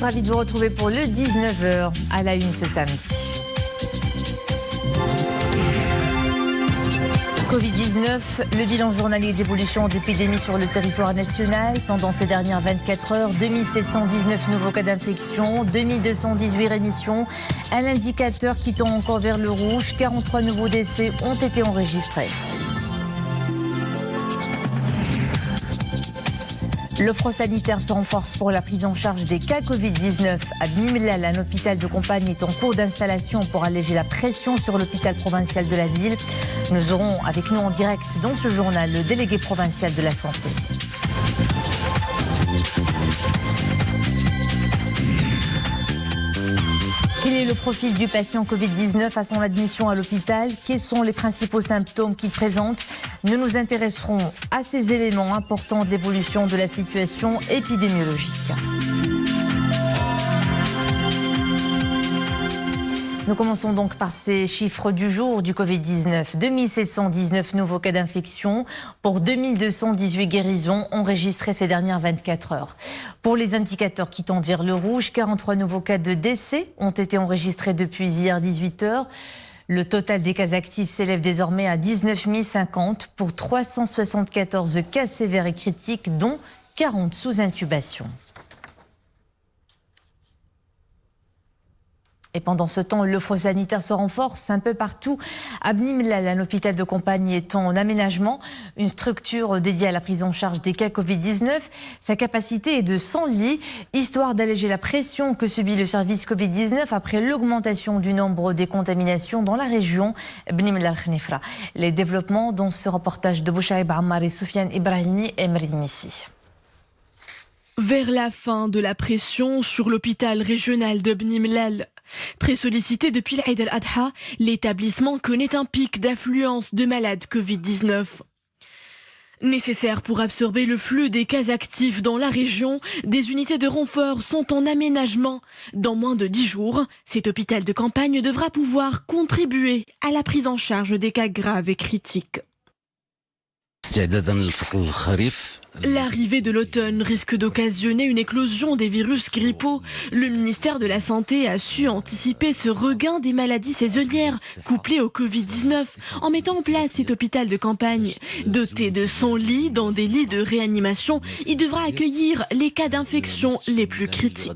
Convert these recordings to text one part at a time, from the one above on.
ravi de vous retrouver pour le 19h à la une ce samedi. Covid-19, le bilan journalier d'évolution d'épidémie sur le territoire national. Pendant ces dernières 24 heures, 2719 nouveaux cas d'infection, 2218 rémissions. Un indicateur qui tend encore vers le rouge. 43 nouveaux décès ont été enregistrés. L'offre sanitaire se renforce pour la prise en charge des cas Covid-19. À Bni Mellal, un hôpital de campagne est en cours d'installation pour alléger la pression sur l'hôpital provincial de la ville. Nous aurons avec nous en direct dans ce journal le délégué provincial de la santé. Quel est le profil du patient Covid-19 à son admission à l'hôpital? Quels sont les principaux symptômes qu'il présente? Nous nous intéresserons à ces éléments importants de l'évolution de la situation épidémiologique. Nous commençons donc par ces chiffres du jour du Covid-19. 2719 nouveaux cas d'infection pour 2218 guérisons enregistrées ces dernières 24 heures. Pour les indicateurs qui tendent vers le rouge, 43 nouveaux cas de décès ont été enregistrés depuis hier 18 heures. Le total des cas actifs s'élève désormais à 19 050 pour 374 cas sévères et critiques, dont 40 sous intubation. Et pendant ce temps, l'offre sanitaire se renforce un peu partout. À Bni Mellal, un hôpital de campagne est en aménagement, une structure dédiée à la prise en charge des cas Covid-19. Sa capacité est de 100 lits, histoire d'alléger la pression que subit le service Covid-19 après l'augmentation du nombre des contaminations dans la région Bni Mellal-Khnifra. Les développements dans ce reportage de Bouchaïb Ammar et Soufiane Ibrahimi et Mrid Missi. Vers la fin de la pression sur l'hôpital régional de Bni Mellal. Très sollicité depuis l'Aïd al-Adha, l'établissement connaît un pic d'affluence de malades Covid-19. Nécessaire pour absorber le flux des cas actifs dans la région, des unités de renfort sont en aménagement. Dans moins de 10 jours, cet hôpital de campagne devra pouvoir contribuer à la prise en charge des cas graves et critiques. L'arrivée de l'automne risque d'occasionner une éclosion des virus grippaux. Le ministère de la Santé a su anticiper ce regain des maladies saisonnières couplées au Covid-19 en mettant en place cet hôpital de campagne. Doté de 100 lits dans des lits de réanimation, il devra accueillir les cas d'infection les plus critiques.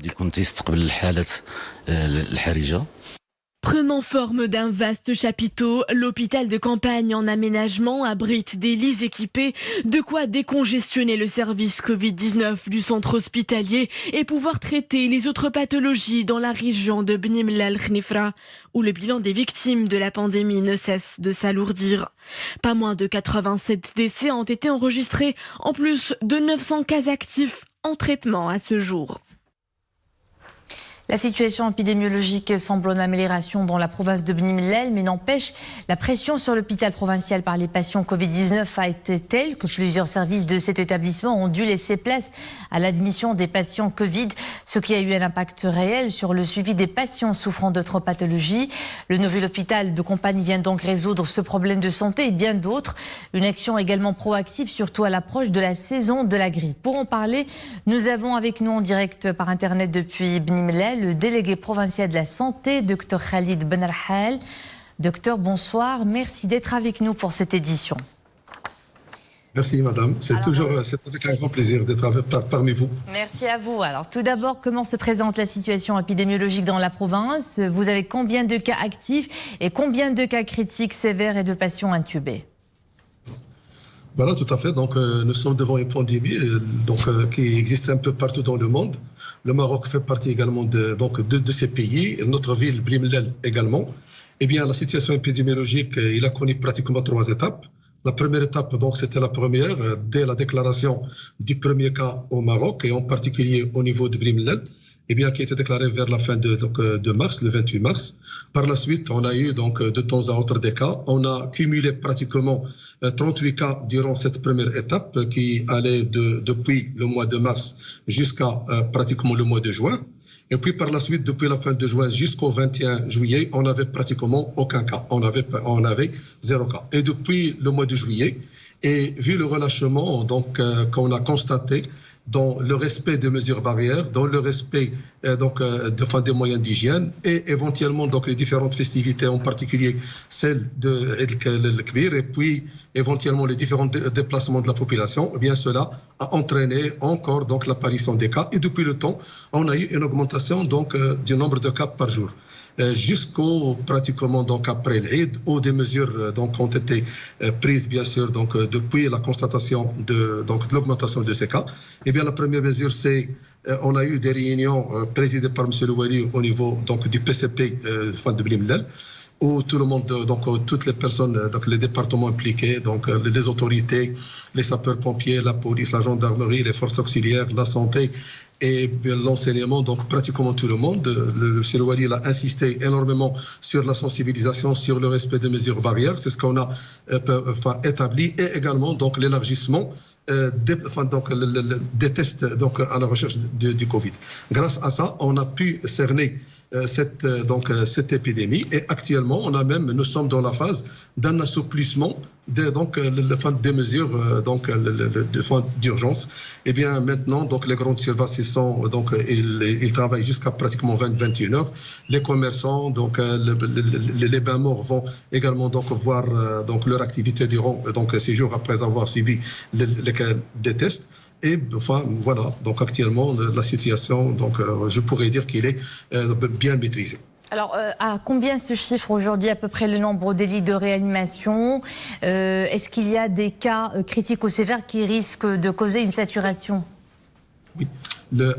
Prenant forme d'un vaste chapiteau, l'hôpital de campagne en aménagement abrite des lits équipés, de quoi décongestionner le service Covid-19 du centre hospitalier et pouvoir traiter les autres pathologies dans la région de Bni Mellal-Khnifra, où le bilan des victimes de la pandémie ne cesse de s'alourdir. Pas moins de 87 décès ont été enregistrés, en plus de 900 cas actifs en traitement à ce jour. La situation épidémiologique semble en amélioration dans la province de Bni Mellal, mais n'empêche, la pression sur l'hôpital provincial par les patients Covid-19 a été telle que plusieurs services de cet établissement ont dû laisser place à l'admission des patients Covid, ce qui a eu un impact réel sur le suivi des patients souffrant d'autres pathologies. Le nouvel hôpital de campagne vient donc résoudre ce problème de santé et bien d'autres. Une action également proactive, surtout à l'approche de la saison de la grippe. Pour en parler, nous avons avec nous en direct par Internet depuis Bni Mellal le délégué provincial de la santé, Dr Khalid Benrahal. Docteur, bonsoir. Merci d'être avec nous pour cette édition. Merci madame, c'est avec un grand plaisir d'être parmi vous. Merci à vous. Alors tout d'abord, comment se présente la situation épidémiologique dans la province? Vous avez combien de cas actifs et combien de cas critiques sévères et de patients intubés? Voilà, tout à fait. Donc, nous sommes devant une pandémie qui existe un peu partout dans le monde. Le Maroc fait partie également de ces pays. Notre ville, Bni Mellal également. Eh bien, la situation épidémiologique, il a connu pratiquement 3 étapes. La première étape, donc, c'était la première, dès la déclaration du premier cas au Maroc, et en particulier au niveau de Bni Mellal, eh bien, qui a été déclaré vers la fin de mars, le 28 mars. Par la suite, on a eu de temps à autre des cas. On a cumulé pratiquement 38 cas durant cette première étape qui allait depuis le mois de mars jusqu'à pratiquement le mois de juin. Et puis par la suite, depuis la fin de juin jusqu'au 21 juillet, on n'avait pratiquement aucun cas. On avait 0 cas. Et depuis le mois de juillet, et vu le relâchement qu'on a constaté dans le respect des mesures barrières, dans le respect des moyens d'hygiène et éventuellement donc les différentes festivités, en particulier celle de Eid el-Kbir, et puis éventuellement les différents déplacements de la population. Eh bien, cela a entraîné encore donc l'apparition des cas, et depuis le temps, on a eu une augmentation donc du nombre de cas par jour. Jusqu'au pratiquement donc après l'Eid, où des mesures donc ont été prises bien sûr donc depuis la constatation de l'augmentation de ces cas. Eh bien, la première mesure, c'est on a eu des réunions présidées par M. Louali au niveau donc du PCP de Bni Mellal, où tout le monde, donc toutes les personnes, donc les départements impliqués, donc les autorités, les sapeurs-pompiers, la police, la gendarmerie, les forces auxiliaires, la santé et l'enseignement, donc pratiquement tout le monde. Le M. Louali a insisté énormément sur la sensibilisation, sur le respect des mesures barrières. C'est ce qu'on a établi, et également donc l'élargissement des tests donc à la recherche du Covid. Grâce à ça, on a pu cerner cette épidémie, et actuellement nous sommes dans la phase d'un assouplissement des mesures d'urgence. Et bien maintenant donc les grandes surfaces ils travaillent jusqu'à pratiquement 21 heures. Les commerçants donc les bains morts vont également donc voir donc leur activité durant donc ces jours après avoir suivi des tests. Et enfin, voilà, donc actuellement, la situation, donc, je pourrais dire qu'il est bien maîtrisé. Alors, à combien se chiffre aujourd'hui à peu près le nombre des lits de réanimation? Est-ce qu'il y a des cas critiques ou sévères qui risquent de causer une saturation? Oui.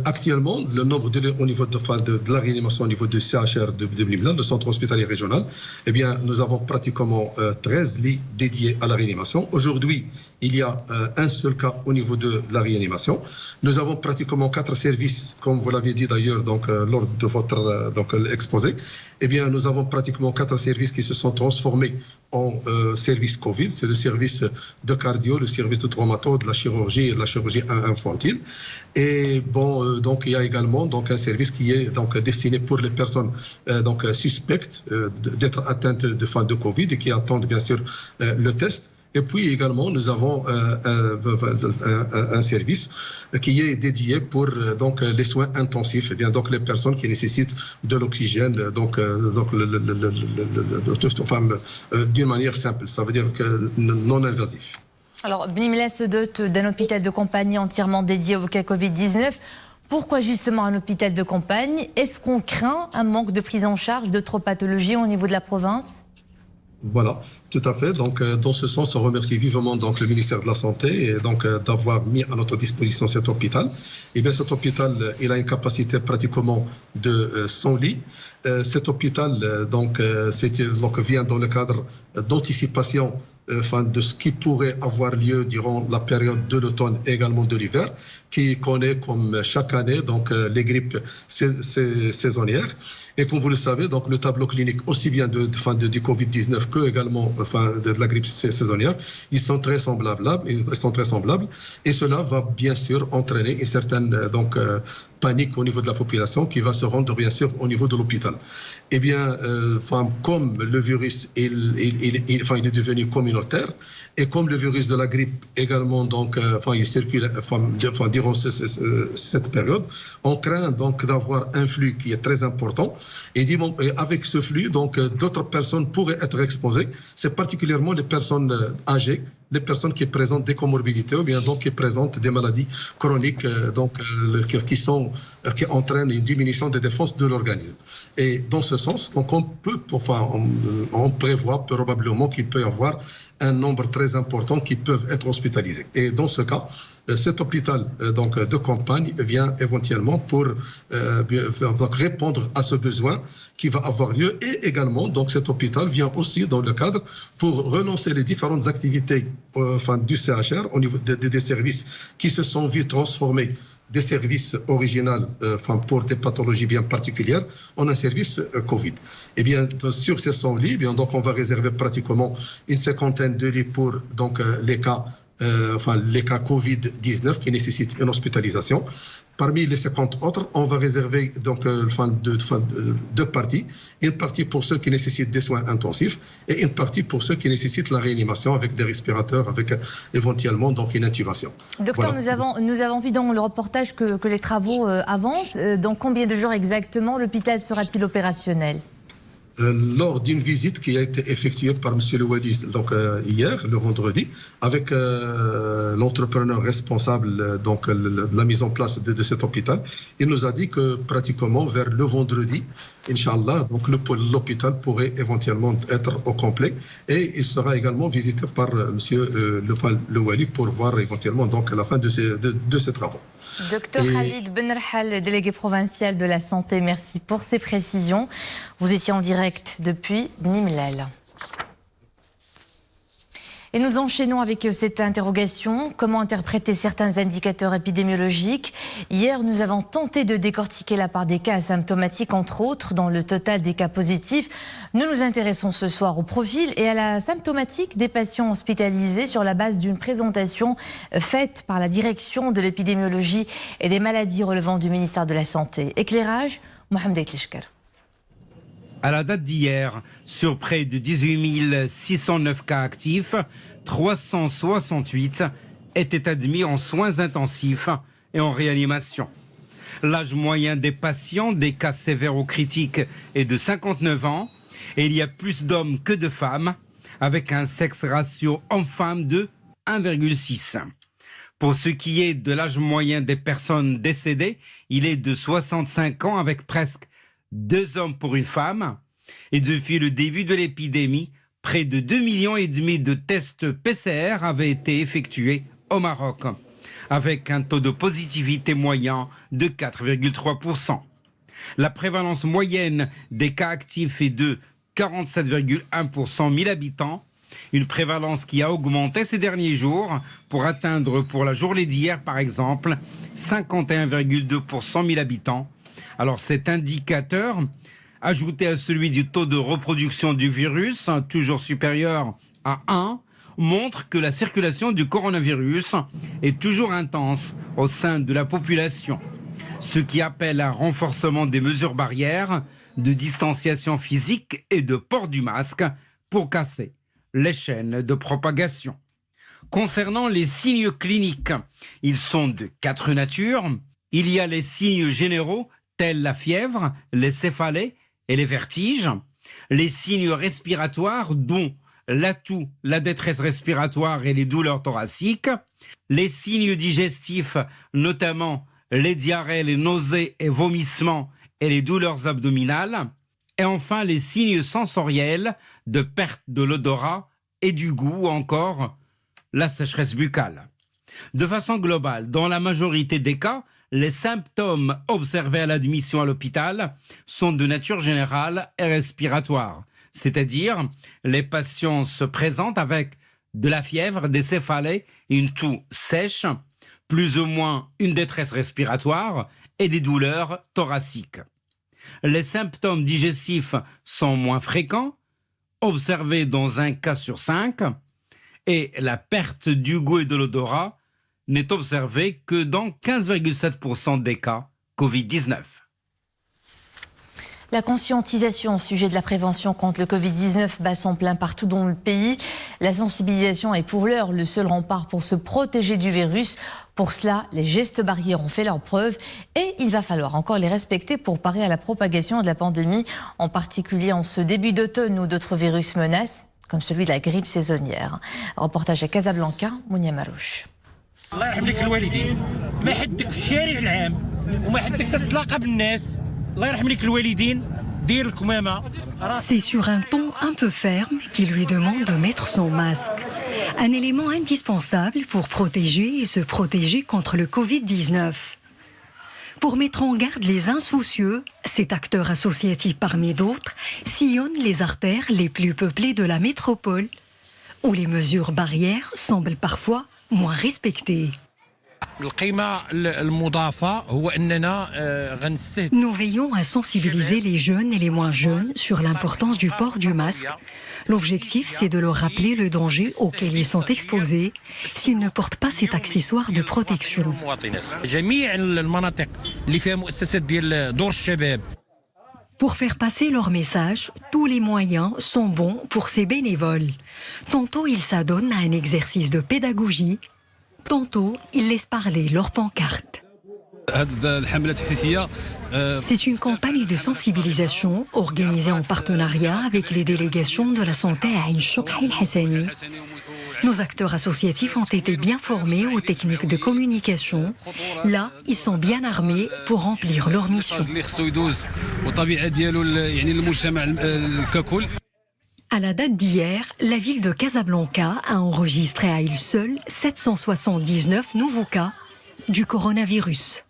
Actuellement, le nombre de lits au niveau de la réanimation au niveau du CHR de Bni Mellal, le centre hospitalier régional, eh bien, nous avons pratiquement 13 lits dédiés à la réanimation. Aujourd'hui, il y a un seul cas au niveau de la réanimation. Nous avons pratiquement 4 services, comme vous l'avez dit d'ailleurs donc, lors de votre exposé. Eh bien, nous avons pratiquement 4 services qui se sont transformés en service Covid. C'est le service de cardio, le service de traumato, de la chirurgie et de la chirurgie infantile. Et donc il y a également donc un service qui est donc destiné pour les personnes donc suspectes d'être atteintes de Covid et qui attendent bien sûr le test. Et puis également, nous avons un service qui est dédié pour donc les soins intensifs, et bien donc les personnes qui nécessitent de l'oxygène, d'une manière simple, ça veut dire que non invasif. Alors, Bni Mellal se dote d'un hôpital de campagne entièrement dédié au cas Covid-19. Pourquoi justement un hôpital de campagne? Est-ce qu'on craint un manque de prise en charge d'autres pathologies au niveau de la province? Voilà, tout à fait. Donc, dans ce sens, on remercie vivement donc le ministère de la Santé et donc d'avoir mis à notre disposition cet hôpital. Et bien, cet hôpital, il a une capacité pratiquement de 100 lits. Cet hôpital, donc vient dans le cadre d'anticipation de ce qui pourrait avoir lieu durant la période de l'automne et également de l'hiver, qui connaît comme chaque année donc les grippes saisonnières. Et comme vous le savez, donc le tableau clinique aussi bien du Covid-19 que également de la grippe saisonnière, ils sont très semblables. Et cela va bien sûr entraîner une certaine panique au niveau de la population qui va se rendre bien sûr au niveau de l'hôpital. Eh bien, comme le virus il est devenu communautaire, et comme le virus de la grippe également donc il circule durant cette période, on craint donc d'avoir un flux qui est très important. Et avec ce flux, donc d'autres personnes pourraient être exposées. C'est particulièrement les personnes âgées, les personnes qui présentent des comorbidités ou bien donc qui présentent des maladies chroniques qui entraînent une diminution des défenses de l'organisme. Et dans ce sens, donc on prévoit probablement qu'il peut y avoir un nombre très important qui peuvent être hospitalisés. Et dans ce cas, cet hôpital de campagne vient éventuellement pour répondre à ce besoin qui va avoir lieu. Et également, donc cet hôpital vient aussi dans le cadre pour relancer les différentes activités du CHR au niveau des services qui se sont vus transformer des services originaux pour des pathologies bien particulières en un service Covid. Et bien, sur ces 100 lits, bien, donc, on va réserver pratiquement une 50aine de lits pour donc, les cas les cas Covid-19 qui nécessitent une hospitalisation. Parmi les 50 autres, on va réserver donc deux parties. Une partie pour ceux qui nécessitent des soins intensifs et une partie pour ceux qui nécessitent la réanimation avec des respirateurs, avec éventuellement donc une intubation. Docteur, voilà. nous avons vu dans le reportage que les travaux avancent. Dans combien de jours exactement l'hôpital sera-t-il opérationnel ? Lors d'une visite qui a été effectuée par M. Le Wali hier, le vendredi, avec l'entrepreneur responsable de la mise en place de cet hôpital, il nous a dit que pratiquement vers le vendredi, Inch'Allah, donc l'hôpital pourrait éventuellement être au complet et il sera également visité par M. Le Wali pour voir éventuellement donc la fin de ces travaux. Docteur Khalid Benrhal, délégué provincial de la santé, merci pour ces précisions. Vous étiez en direct depuis Bni Mellal. Et nous enchaînons avec cette interrogation. Comment interpréter certains indicateurs épidémiologiques ? Hier, nous avons tenté de décortiquer la part des cas asymptomatiques, entre autres, dans le total des cas positifs. Nous nous intéressons ce soir au profil et à la symptomatique des patients hospitalisés sur la base d'une présentation faite par la direction de l'épidémiologie et des maladies relevant du ministère de la Santé. Éclairage, Mohamed Eitlishkar. À la date d'hier, sur près de 18 609 cas actifs, 368 étaient admis en soins intensifs et en réanimation. L'âge moyen des patients, des cas sévères ou critiques, est de 59 ans et il y a plus d'hommes que de femmes, avec un sexe ratio homme-femme de 1,6. Pour ce qui est de l'âge moyen des personnes décédées, il est de 65 ans avec presque 2 hommes pour une femme. Et depuis le début de l'épidémie, près de 2,5 millions de tests PCR avaient été effectués au Maroc, avec un taux de positivité moyen de 4,3%. La prévalence moyenne des cas actifs est de 47,1 pour 100 000 habitants, une prévalence qui a augmenté ces derniers jours pour atteindre pour la journée d'hier par exemple 51,2 pour 100 000 habitants. Alors cet indicateur, ajouté à celui du taux de reproduction du virus, toujours supérieur à 1, montre que la circulation du coronavirus est toujours intense au sein de la population, ce qui appelle un renforcement des mesures barrières, de distanciation physique et de port du masque pour casser les chaînes de propagation. Concernant les signes cliniques, ils sont de 4 natures. Il y a les signes généraux, tels la fièvre, les céphalées et les vertiges, les signes respiratoires dont la toux, la détresse respiratoire et les douleurs thoraciques, les signes digestifs, notamment les diarrhées, les nausées et vomissements et les douleurs abdominales, et enfin les signes sensoriels de perte de l'odorat et du goût ou encore la sécheresse buccale. De façon globale, dans la majorité des cas, les symptômes observés à l'admission à l'hôpital sont de nature générale et respiratoire, c'est-à-dire les patients se présentent avec de la fièvre, des céphalées, une toux sèche, plus ou moins une détresse respiratoire et des douleurs thoraciques. Les symptômes digestifs sont moins fréquents, observés dans 1 cas sur 5, et la perte du goût et de l'odorat n'est observé que dans 15,7% des cas Covid-19. La conscientisation au sujet de la prévention contre le Covid-19 bat son plein partout dans le pays. La sensibilisation est pour l'heure le seul rempart pour se protéger du virus. Pour cela, les gestes barrières ont fait leurs preuves et il va falloir encore les respecter pour parer à la propagation de la pandémie, en particulier en ce début d'automne où d'autres virus menacent, comme celui de la grippe saisonnière. Reportage à Casablanca, Mounia Marouche. الله يرحم لك الوالدين ما يحدك في الشارع العام وما يحدك تتلاقى بالناس الله يرحم لك الوالدين دير الكمامه. C'est sur un ton un peu ferme qu'il lui demande de mettre son masque. Un élément indispensable pour protéger et se protéger contre le Covid-19. Pour mettre en garde les insoucieux, cet acteur associatif parmi d'autres sillonne les artères les plus peuplées de la métropole, où les mesures barrières semblent parfois moins respectées. Nous veillons à sensibiliser les jeunes et les moins jeunes sur l'importance du port du masque. L'objectif, c'est de leur rappeler le danger auquel ils sont exposés s'ils ne portent pas cet accessoire de protection. Pour faire passer leur message, tous les moyens sont bons pour ces bénévoles. Tantôt, ils s'adonnent à un exercice de pédagogie, tantôt, ils laissent parler leur pancarte. C'est une campagne de sensibilisation organisée en partenariat avec les délégations de la santé à Ain Chouk El Hassani. Nos acteurs associatifs ont été bien formés aux techniques de communication. Là, ils sont bien armés pour remplir leur mission. À la date d'hier, la ville de Casablanca a enregistré à elle seule 779 nouveaux cas du coronavirus.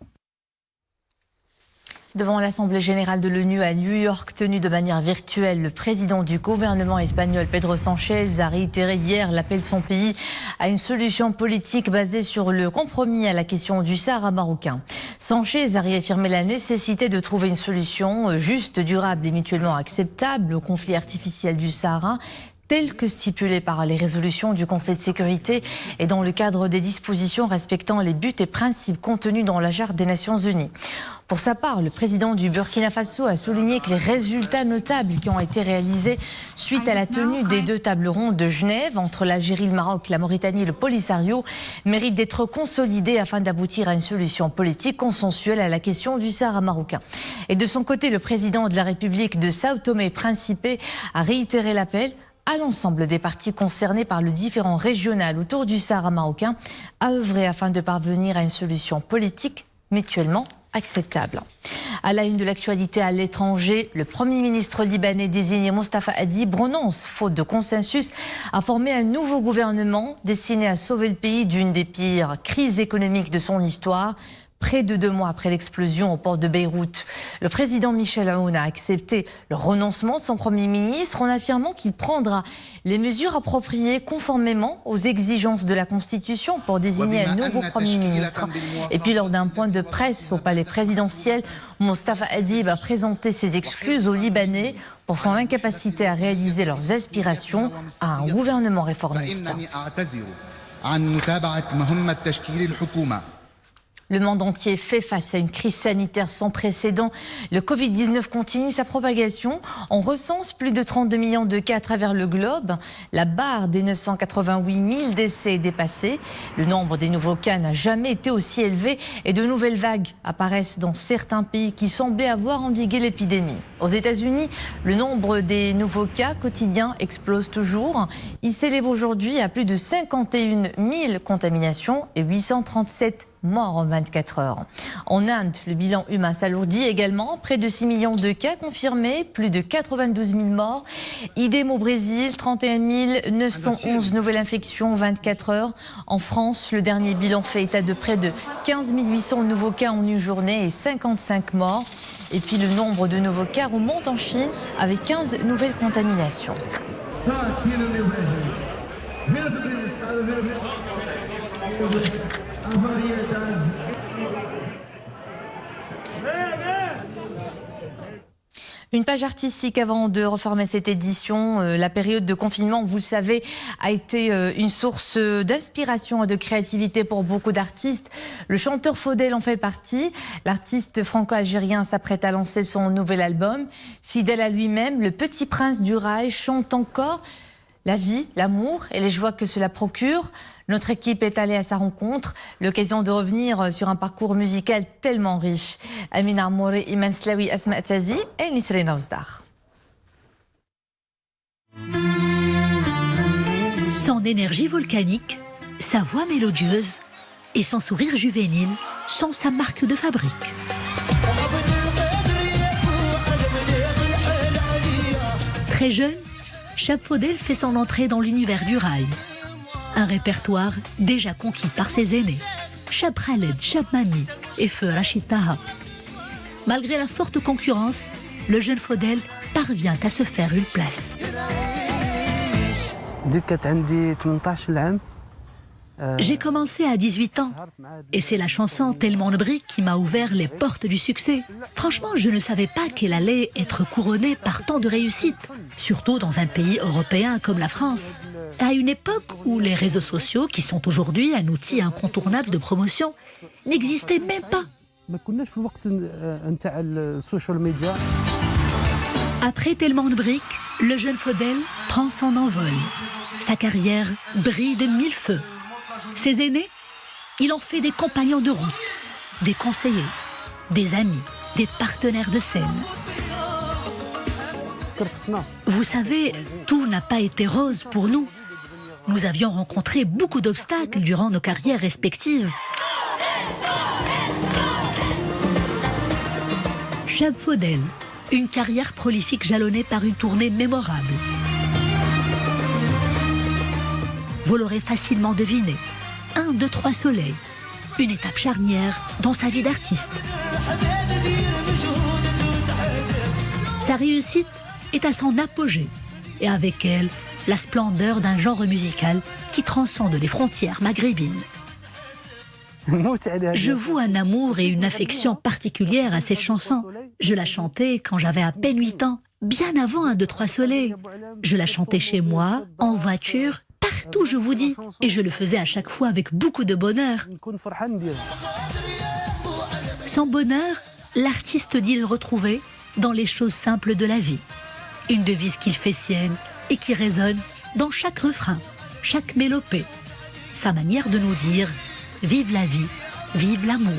Devant l'Assemblée générale de l'ONU à New York, tenue de manière virtuelle, le président du gouvernement espagnol, Pedro Sánchez, a réitéré hier l'appel de son pays à une solution politique basée sur le compromis à la question du Sahara marocain. Sánchez a réaffirmé la nécessité de trouver une solution juste, durable et mutuellement acceptable au conflit artificiel du Sahara, tel que stipulé par les résolutions du Conseil de sécurité et dans le cadre des dispositions respectant les buts et principes contenus dans la Charte des Nations Unies. Pour sa part, le président du Burkina Faso a souligné que les résultats notables qui ont été réalisés suite à la tenue des 2 tables rondes de Genève entre l'Algérie, le Maroc, la Mauritanie et le Polisario méritent d'être consolidés afin d'aboutir à une solution politique consensuelle à la question du Sahara marocain. Et de son côté, le président de la République de Sao Tomé et Principe a réitéré l'appel à l'ensemble des parties concernées par le différend régional autour du Sahara marocain à œuvrer afin de parvenir à une solution politique mutuellement acceptable. À la une de l'actualité à l'étranger, le Premier ministre libanais désigné Mostafa Adib renonce, faute de consensus, à former un nouveau gouvernement destiné à sauver le pays d'une des pires crises économiques de son histoire. Près de 2 mois après l'explosion au port de Beyrouth, le président Michel Aoun a accepté le renoncement de son Premier ministre en affirmant qu'il prendra les mesures appropriées conformément aux exigences de la Constitution pour désigner un nouveau Premier ministre. Et puis lors d'un point de presse au palais présidentiel, Mostafa Adib a présenté ses excuses aux Libanais pour son incapacité à réaliser leurs aspirations à un gouvernement réformiste. Le monde entier fait face à une crise sanitaire sans précédent. Le Covid-19 continue sa propagation. On recense plus de 32 millions de cas à travers le globe. La barre des 988 000 décès est dépassée. Le nombre des nouveaux cas n'a jamais été aussi élevé et de nouvelles vagues apparaissent dans certains pays qui semblaient avoir endigué l'épidémie. Aux États-Unis, le nombre des nouveaux cas quotidiens explose toujours. Il s'élève aujourd'hui à plus de 51 000 contaminations et 837 morts en 24 heures. En Inde, le bilan humain s'alourdit également. Près de 6 millions de cas confirmés, plus de 92 000 morts. Idem au Brésil, 31 911 nouvelles infections en 24 heures. En France, le dernier bilan fait état de près de 15 800 nouveaux cas en une journée et 55 morts. Et puis le nombre de nouveaux cas remonte en Chine avec 15 nouvelles contaminations. Une page artistique avant de refermer cette édition. La période de confinement, vous le savez, a été une source d'inspiration et de créativité pour beaucoup d'artistes. Le chanteur Faudel en fait partie. L'artiste franco-algérien s'apprête à lancer son nouvel album. Fidèle à lui-même, le petit prince du rail chante encore la vie, l'amour et les joies que cela procure. Notre équipe est allée à sa rencontre, l'occasion de revenir sur un parcours musical tellement riche. Amina Amouri, Iman Slawi, Asma Tazi et Nisrina Ozdar. Son énergie volcanique, sa voix mélodieuse et son sourire juvénile sont sa marque de fabrique. Très jeune, Chab Faudel fait son entrée dans l'univers du rail. Un répertoire déjà conquis par ses aînés, Chab Khaled, Chab Mami et Feu Rachid Taha. Malgré la forte concurrence, le jeune Faudel parvient à se faire une place. بديت كانت عندي 18 عام J'ai commencé à 18 ans et c'est la chanson Tellement de briques qui m'a ouvert les portes du succès. Franchement, je ne savais pas qu'elle allait être couronnée par tant de réussite, surtout dans un pays européen comme la France. À une époque où les réseaux sociaux, qui sont aujourd'hui un outil incontournable de promotion, n'existaient même pas. Après Tellement de briques, le jeune Faudel prend son envol. Sa carrière brille de mille feux. Ses aînés, il en fait des compagnons de route, des conseillers, des amis, des partenaires de scène. Vous savez, tout n'a pas été rose pour nous. Nous avions rencontré beaucoup d'obstacles durant nos carrières respectives. Chab Faudel, une carrière prolifique jalonnée par une tournée mémorable. Vous l'aurez facilement deviné. 1, 2, 3 soleils. Une étape charnière dans sa vie d'artiste. Sa réussite est à son apogée. Et avec elle, la splendeur d'un genre musical qui transcende les frontières maghrébines. Je voue un amour et une affection particulière à cette chanson. Je la chantais quand j'avais à peine 8 ans, bien avant 1, 2, 3 soleils. Je la chantais chez moi, en voiture, partout je vous dis. Et je le faisais à chaque fois avec beaucoup de bonheur. Son bonheur, l'artiste dit le retrouver dans les choses simples de la vie. Une devise qu'il fait sienne et qui résonne dans chaque refrain, chaque mélopée. Sa manière de nous dire « Vive la vie, vive l'amour ».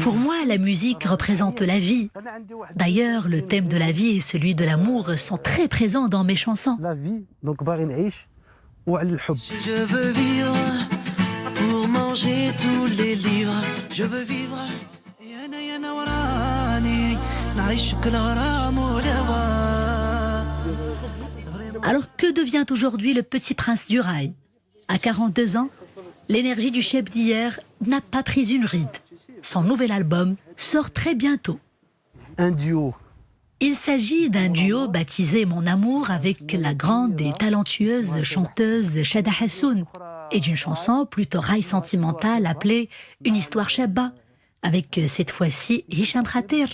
Pour moi, la musique représente la vie. D'ailleurs, le thème de la vie et celui de l'amour sont très présents dans mes chansons. Je veux vivre pour manger tous les livres. Je veux vivre. Alors que devient aujourd'hui le petit prince du rail? À 42 ans, l'énergie du chef d'hier n'a pas pris une ride. Son nouvel album sort très bientôt. Un duo. Il s'agit d'un duo baptisé Mon Amour avec la grande et talentueuse chanteuse Chada Hassoun et d'une chanson plutôt rail sentimentale appelée Une histoire Shabba avec cette fois-ci Hicham Khatir.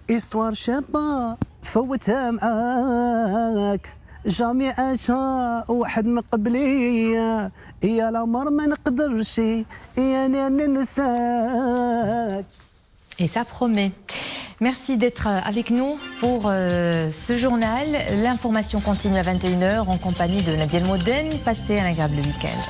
Histoire Shabba, فوتها معاك جامي عاشها واحد من قبلي يا العمر ما نقدرش يا ننساك. Et ça promet. Merci d'être avec nous pour ce journal. L'information continue à 21h en compagnie de Nadia Moden. Passez un agréable week-end.